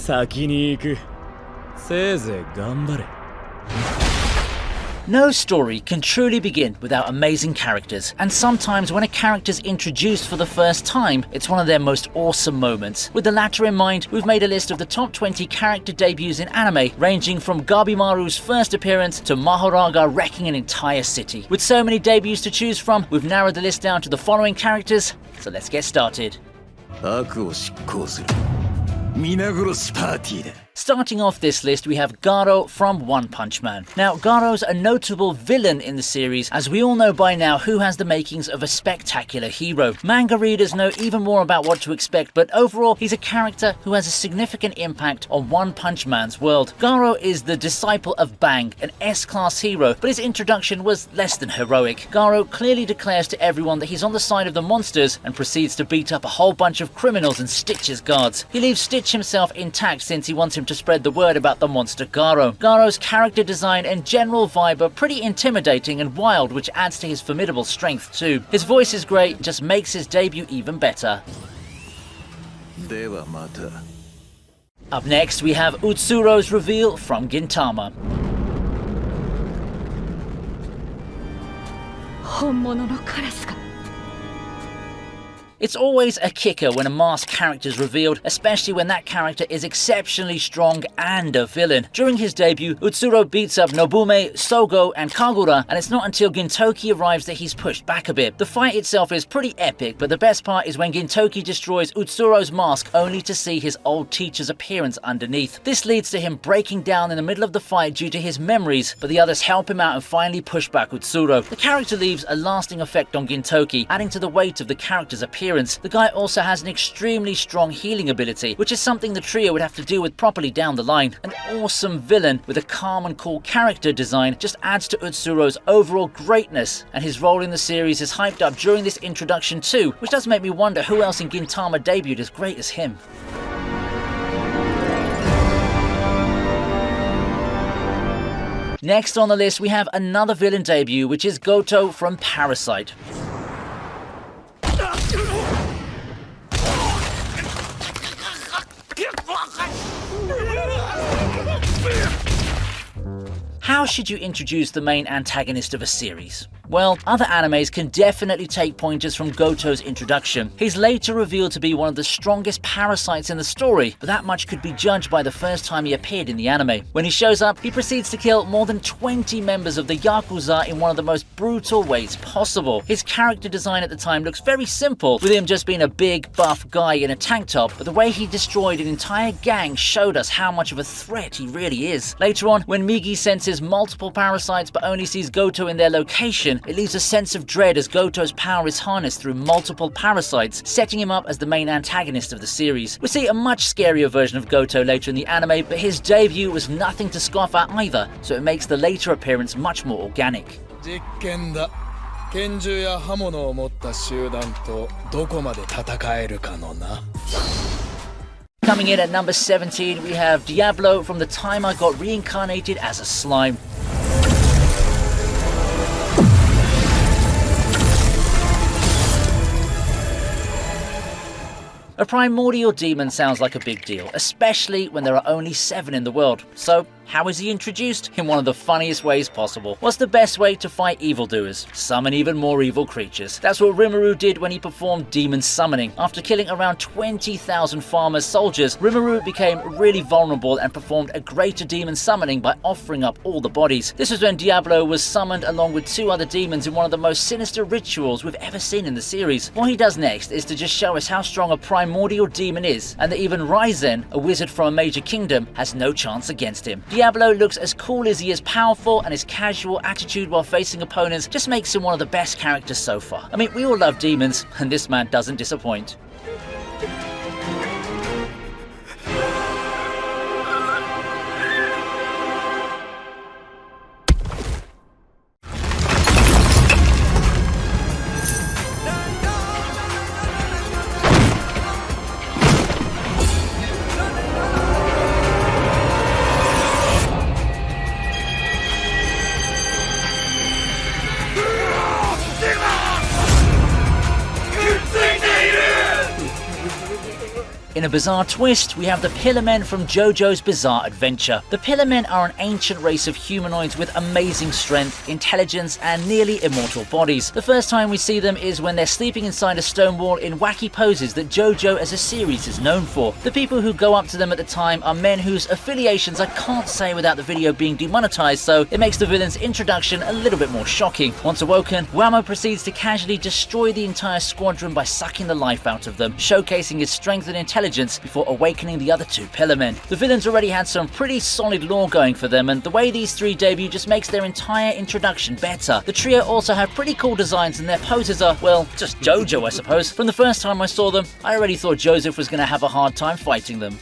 先に行く。せいぜい頑張れ。 No story can truly begin without amazing characters, and sometimes when a character's introduced for the first time, it's one of their most awesome moments. With the latter in mind, we've made a list of the top 20 character debuts in anime, ranging from Gabimaru's first appearance to Mahoraga wrecking an entire city. With so many debuts to choose from, we've narrowed the list down to the following characters, so let's get started. Starting off this list, we have Garo from One Punch Man. Now, Garo's a notable villain in the series, as we all know by now who has the makings of a spectacular hero. Manga readers know even more about what to expect, but overall, he's a character who has a significant impact on One Punch Man's world. Garo is the disciple of Bang, an S-class hero, but his introduction was less than heroic. Garo clearly declares to everyone that he's on the side of the monsters and proceeds to beat up a whole bunch of criminals and Stitch's guards. He leaves Stitch himself intact since he wants him to spread the word about the monster Garo. Garo's character design and general vibe are pretty intimidating and wild, which adds to his formidable strength too. His voice is great and just makes his debut even better. Up next, we have Utsuro's reveal from Gintama. 本物のカラスが It's always a kicker when a masked character is revealed, especially when that character is exceptionally strong and a villain. During his debut, Utsuro beats up Nobume, Sogo, and Kagura, and it's not until Gintoki arrives that he's pushed back a bit. The fight itself is pretty epic, but the best part is when Gintoki destroys Utsuro's mask only to see his old teacher's appearance underneath. This leads to him breaking down in the middle of the fight due to his memories, but the others help him out and finally push back Utsuro. The character leaves a lasting effect on Gintoki, adding to the weight of the character's appearance. The guy also has an extremely strong healing ability, which is something the trio would have to deal with properly down the line. An awesome villain with a calm and cool character design just adds to Utsuro's overall greatness, and his role in the series is hyped up during this introduction too, which does make me wonder who else in Gintama debuted as great as him. Next on the list, we have another villain debut, which is Goto from Parasite. How should you introduce the main antagonist of a series? Well, other animes can definitely take pointers from Goto's introduction. He's later revealed to be one of the strongest parasites in the story, but that much could be judged by the first time he appeared in the anime. When he shows up, he proceeds to kill more than 20 members of the Yakuza in one of the most brutal ways possible. His character design at the time looks very simple, with him just being a big, buff guy in a tank top, but the way he destroyed an entire gang showed us how much of a threat he really is. Later on, when Migi senses multiple parasites but only sees Goto in their location, it leaves a sense of dread as Goto's power is harnessed through multiple parasites, setting him up as the main antagonist of the series. We see a much scarier version of Goto later in the anime, but his debut was nothing to scoff at either, so it makes the later appearance much more organic. Coming in at number 17, we have Diablo from The Time I Got Reincarnated as a Slime. A primordial demon sounds like a big deal, especially when there are only 7 in the world. So, how is he introduced? In one of the funniest ways possible. What's the best way to fight evildoers? Summon even more evil creatures. That's what Rimuru did when he performed demon summoning. After killing around 20,000 farmers' soldiers, Rimuru became really vulnerable and performed a greater demon summoning by offering up all the bodies. This was when Diablo was summoned along with 2 other demons in one of the most sinister rituals we've ever seen in the series. What he does next is to just show us how strong a primordial demon is, and that even Raizen, a wizard from a major kingdom, has no chance against him. Diablo looks as cool as he is powerful, and his casual attitude while facing opponents just makes him one of the best characters so far. I mean, we all love demons, and this man doesn't disappoint. a bizarre twist, we have the Pillar Men from JoJo's Bizarre Adventure. The Pillar Men are an ancient race of humanoids with amazing strength, intelligence, and nearly immortal bodies. The first time we see them is when they're sleeping inside a stone wall in wacky poses that JoJo as a series is known for. The people who go up to them at the time are men whose affiliations I can't say without the video being demonetized, so it makes the villain's introduction a little bit more shocking. Once awoken, Wamo proceeds to casually destroy the entire squadron by sucking the life out of them, showcasing his strength and intelligence before awakening the other two Pillar Men. The villains already had some pretty solid lore going for them, and the way these three debut just makes their entire introduction better. The trio also have pretty cool designs, and their poses are, well, just JoJo I suppose. From the first time I saw them, I already thought Joseph was going to have a hard time fighting them.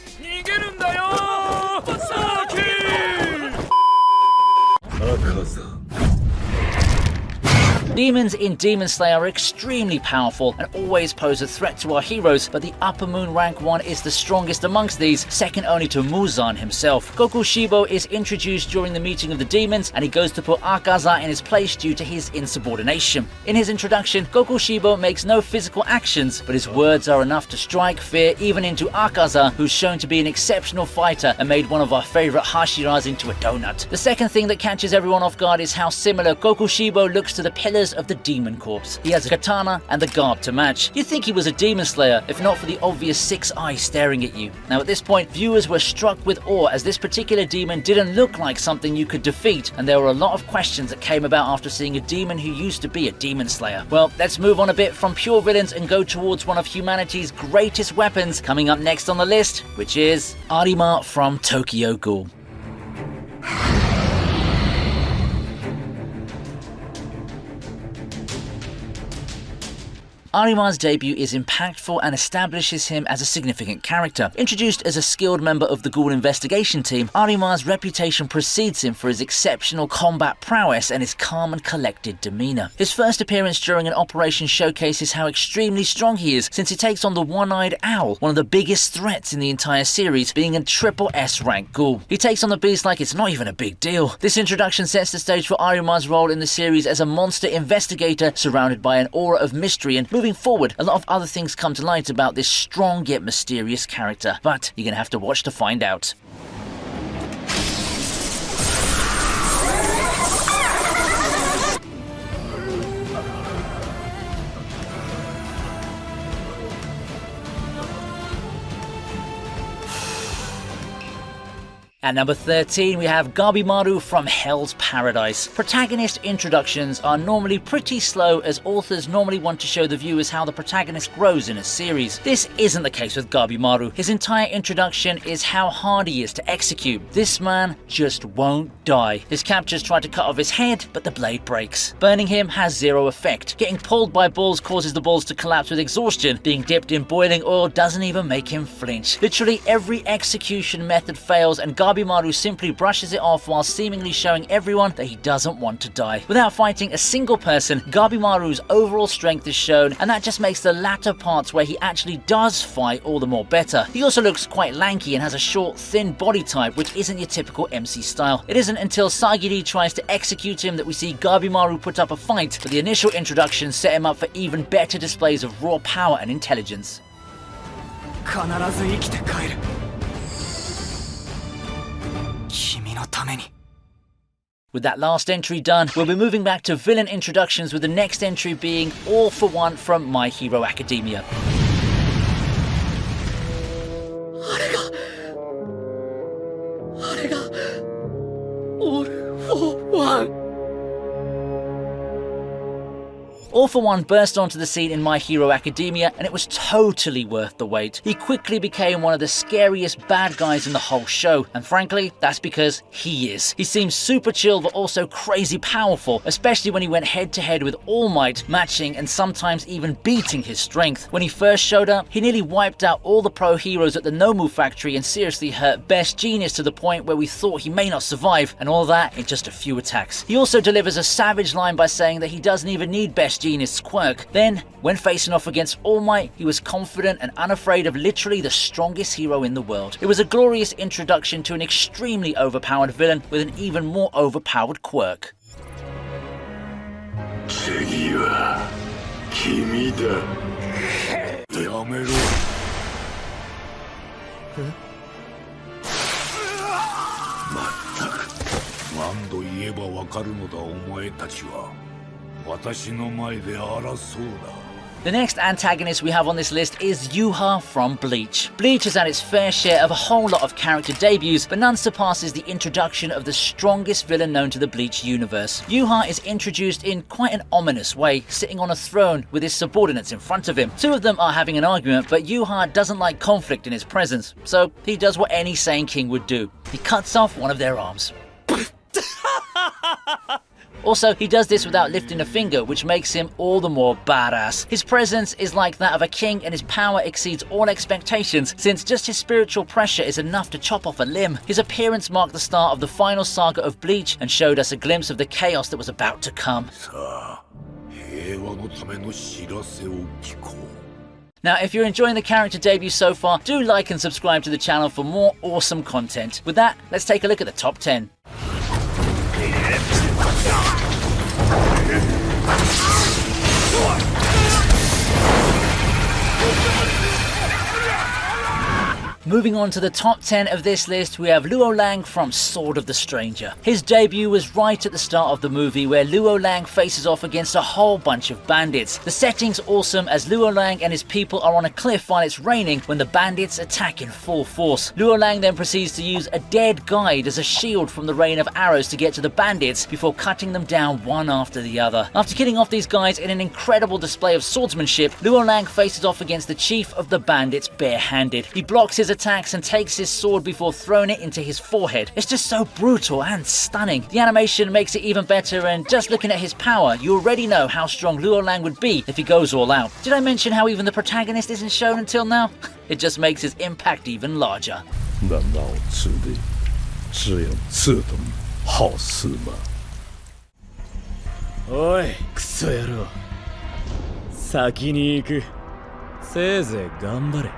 Demons in Demon Slayer are extremely powerful and always pose a threat to our heroes, but the Upper Moon rank 1 is the strongest amongst these, second only to Muzan himself. Goku Shibo is introduced during the meeting of the demons, and he goes to put Akaza in his place due to his insubordination. In his introduction, Goku Shibo makes no physical actions, but his words are enough to strike fear even into Akaza, who's shown to be an exceptional fighter and made one of our favorite Hashiras into a donut. The second thing that catches everyone off guard is how similar Goku Shibo looks to the pillars of the Demon Corps. He has a katana and the garb to match. You'd think he was a Demon Slayer if not for the obvious 6 eyes staring at you. Now at this point, viewers were struck with awe as this particular demon didn't look like something you could defeat, and there were a lot of questions that came about after seeing a demon who used to be a Demon Slayer. Well, let's move on a bit from pure villains and go towards one of humanity's greatest weapons, coming up next on the list, which is Arima from Tokyo Ghoul. Arima's debut is impactful and establishes him as a significant character. Introduced as a skilled member of the Ghoul investigation team, Arima's reputation precedes him for his exceptional combat prowess and his calm and collected demeanor. His first appearance during an operation showcases how extremely strong he is, since he takes on the One-Eyed Owl, one of the biggest threats in the entire series, being a triple S rank ghoul. He takes on the beast like it's not even a big deal. This introduction sets the stage for Arima's role in the series as a monster investigator surrounded by an aura of mystery, and moving forward, a lot of other things come to light about this strong yet mysterious character, but you're gonna have to watch to find out. At number 13, we have Gabimaru from Hell's Paradise. Protagonist introductions are normally pretty slow, as authors normally want to show the viewers how the protagonist grows in a series. This isn't the case with Gabimaru. His entire introduction is how hard he is to execute. This man just won't die. His captors try to cut off his head, but the blade breaks. Burning him has zero effect. Getting pulled by balls causes the balls to collapse with exhaustion. Being dipped in boiling oil doesn't even make him flinch. Literally every execution method fails, and Gabimaru simply brushes it off while seemingly showing everyone that he doesn't want to die. Without fighting a single person, Gabimaru's overall strength is shown, and that just makes the latter parts where he actually does fight all the more better. He also looks quite lanky and has a short, thin body type, which isn't your typical MC style. It isn't until Sagiri tries to execute him that we see Gabimaru put up a fight, but the initial introduction set him up for even better displays of raw power and intelligence. With that last entry done, we'll be moving back to villain introductions, with the next entry being All for One from My Hero Academia. All for One burst onto the scene in My Hero Academia, and it was totally worth the wait. He quickly became one of the scariest bad guys in the whole show, and frankly, that's because he is. He seems super chill but also crazy powerful, especially when he went head to head with All Might, matching and sometimes even beating his strength. When he first showed up, he nearly wiped out all the pro heroes at the Nomu factory and seriously hurt Best Genius to the point where we thought he may not survive, and all that in just a few attacks. He also delivers a savage line by saying that he doesn't even need Best Genius' quirk. Then, when facing off against All Might, he was confident and unafraid of literally the strongest hero in the world. It was a glorious introduction to an extremely overpowered villain with an even more overpowered quirk. まったく何度言えばわかるのだお前たちは。私の前で争うな。 The next antagonist we have on this list is Yuha from Bleach. Bleach has had its fair share of a whole lot of character debuts, but none surpasses the introduction of the strongest villain known to the Bleach universe. Yuha is introduced in quite an ominous way, sitting on a throne with his subordinates in front of him. Two of them are having an argument, but Yuha doesn't like conflict in his presence, so he does what any sane king would do. He cuts off one of their arms. Also, he does this without lifting a finger, which makes him all the more badass. His presence is like that of a king and his power exceeds all expectations, since just his spiritual pressure is enough to chop off a limb. His appearance marked the start of the final saga of Bleach and showed us a glimpse of the chaos that was about to come. Now, if you're enjoying the character debut so far, do like and subscribe to the channel for more awesome content. With that, let's take a look at the top 10. Moving on to the top 10 of this list, we have Luo Lang from Sword of the Stranger. His debut was right at the start of the movie, where Luo Lang faces off against a whole bunch of bandits. The setting's awesome as Luo Lang and his people are on a cliff while it's raining when the bandits attack in full force. Luo Lang then proceeds to use a dead guide as a shield from the rain of arrows to get to the bandits before cutting them down one after the other. After killing off these guys in an incredible display of swordsmanship, Luo Lang faces off against the chief of the bandits barehanded. He blocks his attacks and takes his sword before throwing it into his forehead. It's just so brutal and stunning. The animation makes it even better, and just looking at his power, you already know how strong Luo Lang would be if he goes all out. Did I mention how even the protagonist isn't shown until now? It just makes his impact even larger. 那脑子里只有这种好事吗？おいクソ野郎先に行くせいぜい頑張れ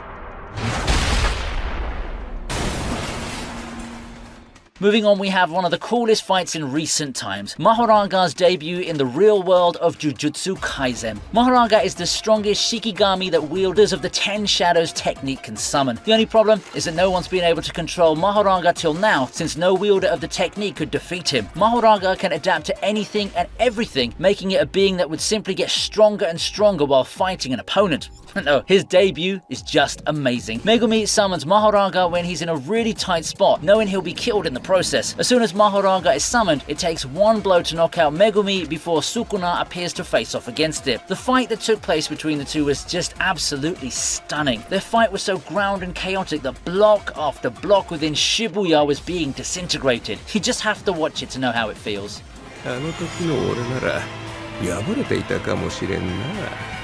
Moving on, we have one of the coolest fights in recent times, Mahoraga's debut in the real world of Jujutsu Kaisen. Mahoraga is the strongest Shikigami that wielders of the 10 Shadows technique can summon. The only problem is that no one's been able to control Mahoraga till now, since no wielder of the technique could defeat him. Mahoraga can adapt to anything and everything, making it a being that would simply get stronger and stronger while fighting an opponent. No, his debut is just amazing. Megumi summons Mahoraga when he's in a really tight spot, knowing he'll be killed in the process. As soon as Mahoraga is summoned, it takes one blow to knock out Megumi before Sukuna appears to face off against it. The fight that took place between the two was just absolutely stunning. Their fight was so ground and chaotic that block after block within Shibuya was being disintegrated. You just have to watch it to know how it feels. あの時の俺なら破れていたかもしれんな。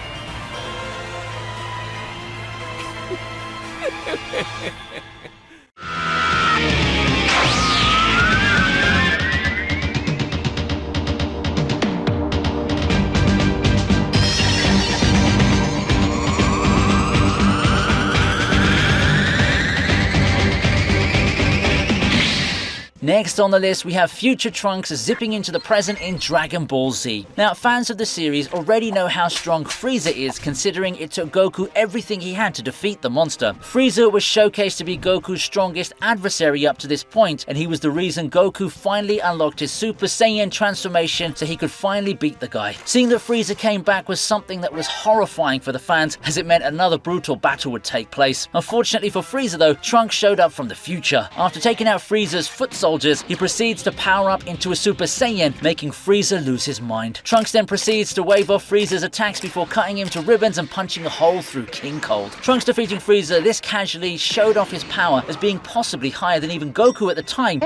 Next on the list, we have future Trunks zipping into the present in Dragon Ball Z. Now, fans of the series already know how strong Frieza is, considering it took Goku everything he had to defeat the monster. Frieza was showcased to be Goku's strongest adversary up to this point, and he was the reason Goku finally unlocked his Super Saiyan transformation so he could finally beat the guy. Seeing that Frieza came back was something that was horrifying for the fans, as it meant another brutal battle would take place. Unfortunately for Frieza though, Trunks showed up from the future. After taking out Frieza's foot soldiers, he proceeds to power up into a Super Saiyan, making Frieza lose his mind. Trunks then proceeds to wave off Frieza's attacks before cutting him to ribbons and punching a hole through King Cold. Trunks defeating Frieza this casually showed off his power as being possibly higher than even Goku at the time,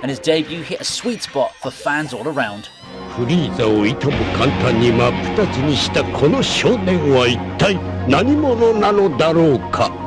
and his debut hit a sweet spot for fans all around. フリーザをいとも簡単に真っ二つにしたこの少年は一体何者なのだろうか。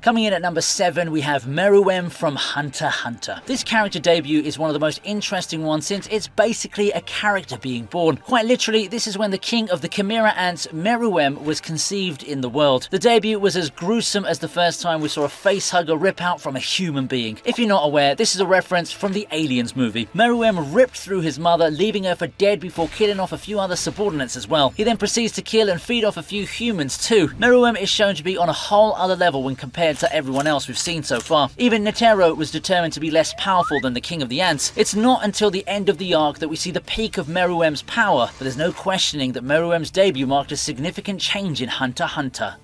Coming in at number 7, we have Meruem from Hunter x Hunter. This character debut is one of the most interesting ones since it's basically a character being born. Quite literally, this is when the king of the Chimera ants, Meruem, was conceived in the world. The debut was as gruesome as the first time we saw a facehugger rip out from a human being. If you're not aware, this is a reference from the Aliens movie. Meruem ripped through his mother, leaving her for dead before killing off a few other subordinates as well. He then proceeds to kill and feed off a few humans too. Meruem is shown to be on a whole other level when compared to everyone else we've seen so far. Even Netero was determined to be less powerful than the king of the ants. It's not until the end of the arc that we see the peak of Meruem's power, but there's no questioning that Meruem's debut marked a significant change in Hunter x Hunter.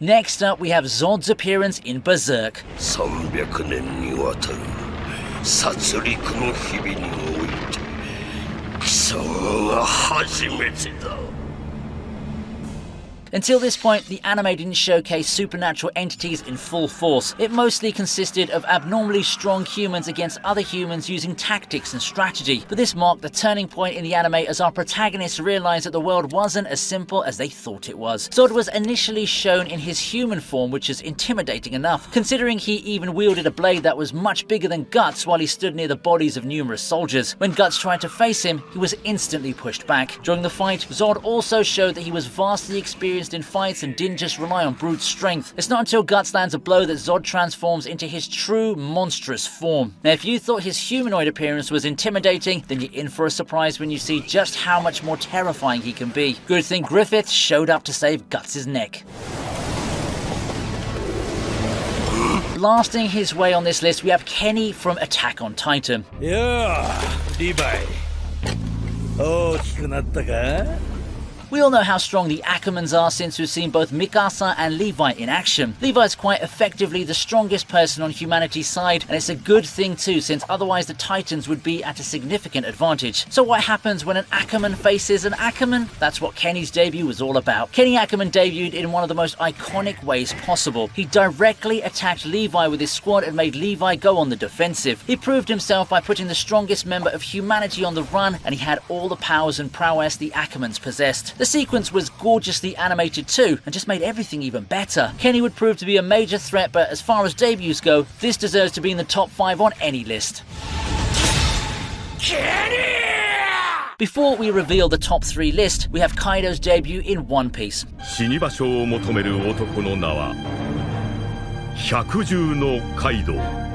Next up, we have Zod's appearance in Berserk. 300年にわたる殺戮の日々において貴様が初めてだ。 Until this point, the anime didn't showcase supernatural entities in full force. It mostly consisted of abnormally strong humans against other humans using tactics and strategy. But this marked the turning point in the anime as our protagonists realized that the world wasn't as simple as they thought it was. Zod was initially shown in his human form, which is intimidating enough, considering he even wielded a blade that was much bigger than Guts while he stood near the bodies of numerous soldiers. When Guts tried to face him, he was instantly pushed back. During the fight, Zod also showed that he was vastly experienced in fights and didn't just rely on brute strength. It's not until Guts lands a blow that Zod transforms into his true monstrous form. Now, if you thought his humanoid appearance was intimidating, then you're in for a surprise when you see just how much more terrifying he can be. Good thing Griffith showed up to save Guts' neck. Blasting his way on this list, we have Kenny from Attack on Titan. ようリヴァイ大きくなったか We all know how strong the Ackermans are since we've seen both Mikasa and Levi in action. Levi's quite effectively the strongest person on humanity's side, and it's a good thing too, since otherwise the Titans would be at a significant advantage. So what happens when an Ackerman faces an Ackerman? That's what Kenny's debut was all about. Kenny Ackerman debuted in one of the most iconic ways possible. He directly attacked Levi with his squad and made Levi go on the defensive. He proved himself by putting the strongest member of humanity on the run, and he had all the powers and prowess the Ackermans possessed. The sequence was gorgeously animated too, and just made everything even better. Kenny would prove to be a major threat, but as far as debuts go, this deserves to be in the top 5 on any list. Kenny! Before we reveal the top 3 list, we have Kaido's debut in One Piece. 死に場所を求める男の名は百獣のカイドウ。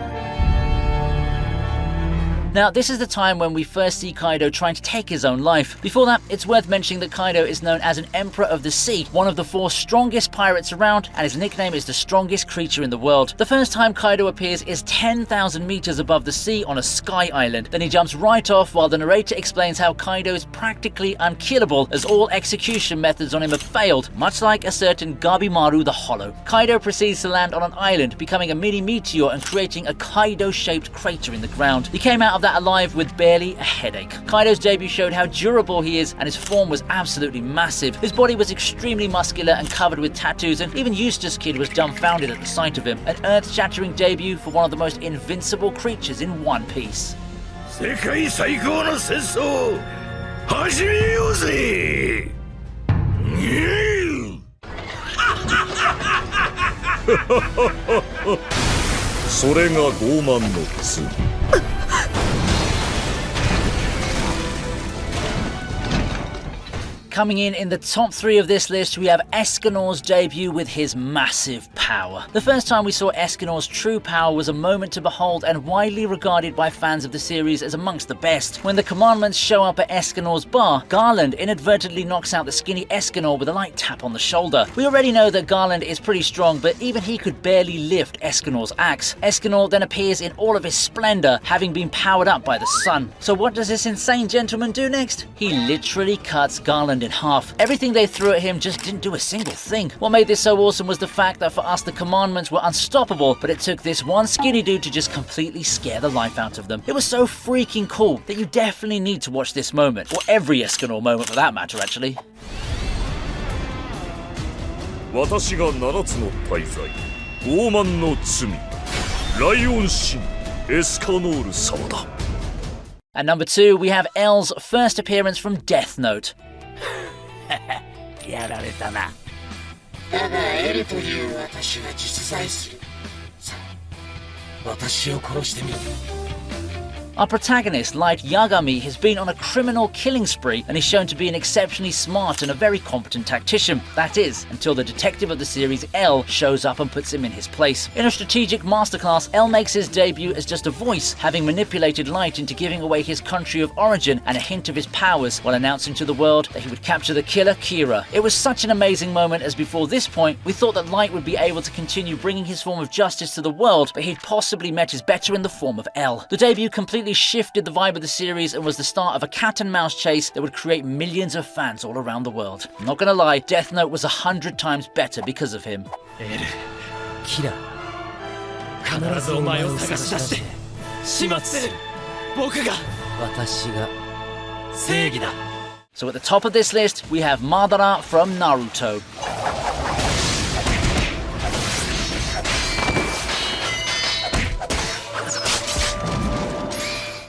Now, this is the time when we first see Kaido trying to take his own life. Before that, it's worth mentioning that Kaido is known as an Emperor of the Sea, one of the 4 strongest pirates around, and his nickname is the strongest creature in the world. The first time Kaido appears is 10,000 meters above the sea on a sky island. Then he jumps right off while the narrator explains how Kaido is practically unkillable as all execution methods on him have failed, much like a certain Gabimaru the Hollow. Kaido proceeds to land on an island, becoming a mini meteor and creating a Kaido-shaped crater in the ground. He came out of that alive with barely a headache. Kaido's debut showed how durable he is, and his form was absolutely massive. His body was extremely muscular and covered with tattoos, and even Eustace Kid was dumbfounded at the sight of him. An earth-shattering debut for one of the most invincible creatures in One Piece. 世界最高の戦争始めようぜ。それが傲慢の罪。 Coming in the top 3 of this list, we have Escanor's debut with his massive power. The first time we saw Escanor's true power was a moment to behold and widely regarded by fans of the series as amongst the best. When the commandments show up at Escanor's bar, Garland inadvertently knocks out the skinny Escanor with a light tap on the shoulder. We already know that Garland is pretty strong, but even he could barely lift Escanor's axe. Escanor then appears in all of his splendor, having been powered up by the sun. So what does this insane gentleman do next? He literally cuts Garland in half. Everything they threw at him just didn't do a single thing. What made this so awesome was the fact that for us the commandments were unstoppable, but it took this one skinny dude to just completely scare the life out of them. It was so freaking cool that you definitely need to watch this moment, or every Escanor moment for that matter actually. 私が7つの大罪、傲慢の罪、ライオン神エスカノール様だ。 At number 2, we have L's first appearance from Death Note. やられたなだがエルという私は実在する。さあ、私を殺してみろ。 Our protagonist, Light Yagami, has been on a criminal killing spree and is shown to be an exceptionally smart and a very competent tactician. That is, until the detective of the series, L, shows up and puts him in his place. In a strategic masterclass, L makes his debut as just a voice, having manipulated Light into giving away his country of origin and a hint of his powers while announcing to the world that he would capture the killer Kira. It was such an amazing moment as before this point, we thought that Light would be able to continue bringing his form of justice to the world, but he'd possibly met his better in the form of L. The debut completely shifted the vibe of the series and was the start of a cat and mouse chase that would create millions of fans all around the world. I'm not gonna lie, Death Note was 100 times better because of him. キラ必ずお前を探し出して始末する。僕が私が正義だ。 So at the top of this list, we have Madara from Naruto.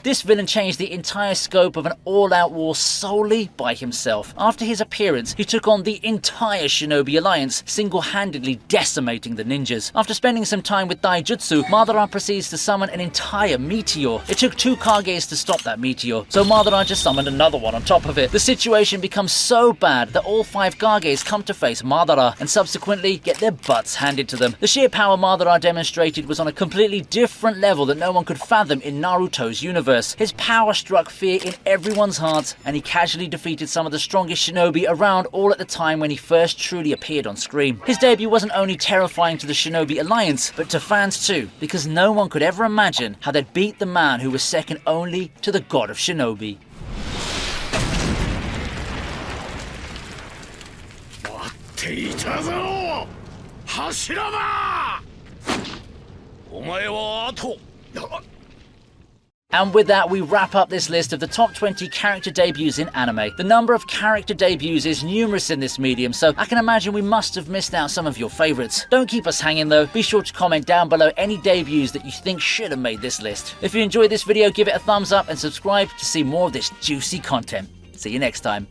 This villain changed the entire scope of an all-out war solely by himself. After his appearance, he took on the entire Shinobi Alliance, single-handedly decimating the ninjas. After spending some time with Daijutsu, Madara proceeds to summon an entire meteor. It took 2 Kages to stop that meteor, so Madara just summoned another one on top of it. The situation becomes so bad that all 5 Kages come to face Madara and subsequently get their butts handed to them. The sheer power Madara demonstrated was on a completely different level that no one could fathom in Naruto's universe. His power struck fear in everyone's hearts, and he casually defeated some of the strongest shinobi around all at the time when he first truly appeared on screen. His debut wasn't only terrifying to the Shinobi Alliance, but to fans too, because no one could ever imagine how they'd beat the man who was second only to the god of Shinobi. 待っていたぞ柱だお前はあと And with that, we wrap up this list of the top 20 character debuts in anime. The number of character debuts is numerous in this medium, so I can imagine we must have missed out some of your favourites. Don't keep us hanging though, be sure to comment down below any debuts that you think should have made this list. If you enjoyed this video, give it a thumbs up and subscribe to see more of this juicy content. See you next time.